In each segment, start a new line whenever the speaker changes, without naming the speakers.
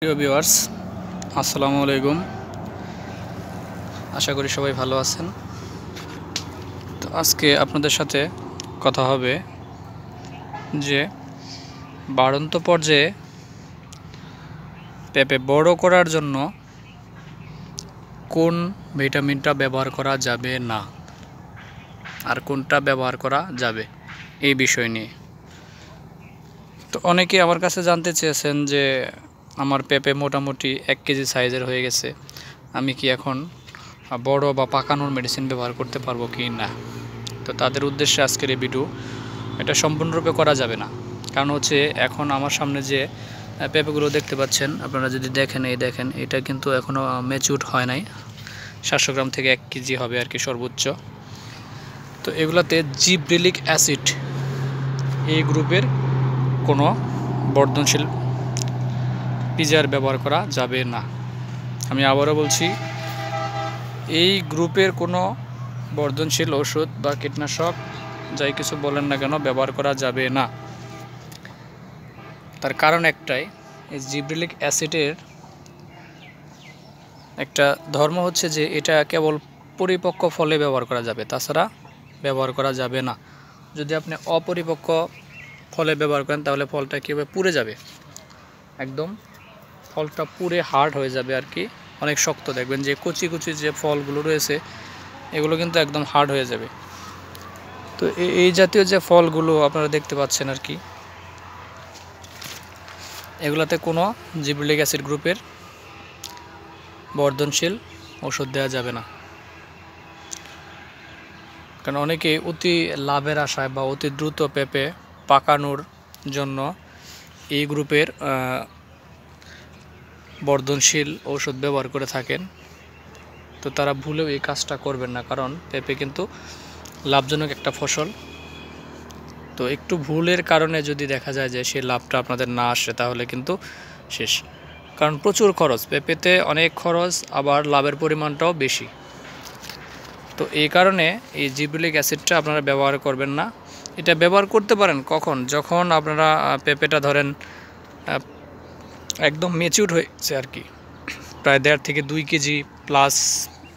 প্রিয় ভিউয়ার্স, আসসালামু আলাইকুম। আশা করি সবাই ভালো আছেন। তো আজকে আপনাদের সাথে কথা হবে যে বাড়ন্ত পর্যায়ে পেঁপে বড় করার জন্য কোন ভিটামিনটা ব্যবহার করা যাবে না আর কোনটা ব্যবহার করা যাবে এই বিষয় নিয়ে। তো অনেকে আমার কাছে জানতে চেয়েছেন যে আমার পেঁপে মোটামুটি 1 কেজি সাইজের হয়ে গেছে, আমি কি এখন বড় বা পাকানোর মেডিসিন ব্যবহার করতে পারবো কি না। তো তাদের উদ্দেশ্যে আজকের এই ভিডিও। এটা সম্পূর্ণরূপে করা যাবে না, কারণ হচ্ছে এখন আমার সামনে যে পেঁপেগুলো দেখতে পাচ্ছেন, আপনারা যদি দেখেন, দেখেন এটা কিন্তু এখনও ম্যাচিউর হয় নাই। 700 গ্রাম থেকে 1 কেজি হবে আর কি সর্বোচ্চ। তো এগুলাতে জিব্রেলিক অ্যাসিড এই গ্রুপের কোনো বর্ধনশীল পিজার ব্যবহার করা যাবে না। আমি আবারও বলছি, এই গ্রুপের কোনো বর্ধনশীল ওষুধ বা কীটনাশক যাই কিছু বলেন না কেন ব্যবহার করা যাবে না। তার কারণ একটাই, এই জিব্রেলিক অ্যাসিডের একটা ধর্ম হচ্ছে যে এটা কেবল পরিপক্ক ফলে ব্যবহার করা যাবে, তাছাড়া ব্যবহার করা যাবে না। যদি আপনি অপরিপক্ক ফলে ব্যবহার করেন তাহলে ফলটা কীভাবে পুড়ে যাবে, একদম ফলটা পুড়ে হার্ড হয়ে যাবে আর কি, অনেক শক্ত। দেখবেন যে কচি কচি যে ফলগুলো রয়েছে এগুলো কিন্তু একদম হার্ড হয়ে যাবে। তো এই জাতীয় যে ফলগুলো আপনারা দেখতে পাচ্ছেন আর কি, এগুলাতে কোনো জিব্রেলিক অ্যাসিড গ্রুপের বর্ধনশীল ওষুধ দেওয়া যাবে না। কারণ অনেকে অতি লাভের আশায় বা অতি দ্রুত পেঁপে পাকানোর জন্য এই গ্রুপের বর্ধনশীল ঔষধ ব্যবহার করে থাকেন। তো তারা ভুলেও এই কাজটা করবেন না, কারণ পেঁপে কিন্তু লাভজনক একটা ফসল। তো একটু ভুলের কারণে যদি দেখা যায় যে সেই লাভটা আপনাদের না আসে তাহলে কিন্তু শেষ। কারণ প্রচুর খরচ, পেঁপেতে অনেক খরচ, আবার লাভের পরিমাণটাও বেশি। তো এই কারণে এই জিব্রেলিক অ্যাসিডটা আপনারা ব্যবহার করবেন না। এটা ব্যবহার করতে পারেন কখন, যখন আপনারা পেঁপেটা ধরেন একদম ম্যাচিউর হয়েছে আর কি, প্রায় 1.5 থেকে 2 কেজি প্লাস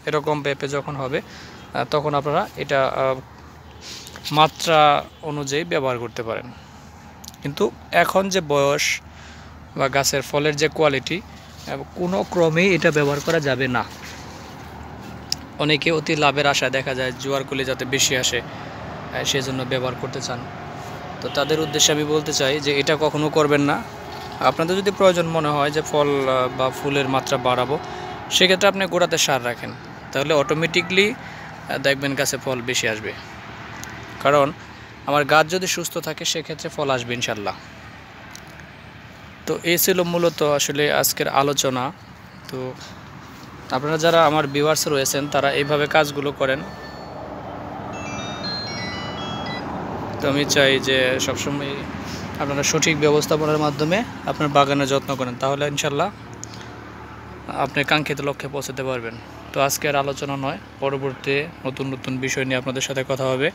এরকম পেঁপে যখন হবে তখন আপনারা এটা মাত্রা অনুযায়ী ব্যবহার করতে পারেন। কিন্তু এখন যে বয়স বা গাছের ফলের যে কোয়ালিটি, কোনো ক্রমেই এটা ব্যবহার করা যাবে না। অনেকে অতি লাভের আশায় দেখা যায় জোয়ারগুলি যাতে বেশি আসে সেজন্য ব্যবহার করতে চান। তো তাদের উদ্দেশ্যে আমি বলতে চাই যে এটা কখনো করবেন না। আপনাদের যদি প্রয়োজন মনে হয় যে ফল বা ফুলের মাত্রা বাড়াবো, সেক্ষেত্রে আপনি গোড়াতে সার রাখেন, তাহলে অটোমেটিকলি দেখবেন গাছে ফল বেশি আসবে। কারণ আমার গাছ যদি সুস্থ থাকে সেক্ষেত্রে ফল আসবে ইনশাল্লাহ। তো এই ছিল মূলত আসলে আজকের আলোচনা। তো আপনারা যারা আমার ভিউয়ার্স রয়েছেন তারা এইভাবে কাজগুলো করেন। তো আমি চাই যে সবসময় আপনারা সঠিক ব্যবস্থাপনার মাধ্যমে আপনার বাগানের যত্ন করেন, তাহলে ইনশাল্লাহ আপনি কাঙ্ক্ষিত লক্ষ্যে পৌঁছাতে পারবেন। তো আজকের আলোচনা নয়, পরবর্তী নতুন নতুন বিষয় নিয়ে আপনাদের সাথে কথা হবে।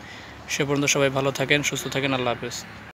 সে পর্যন্ত সবাই ভালো থাকেন, সুস্থ থাকেন। আল্লাহ হাফেজ।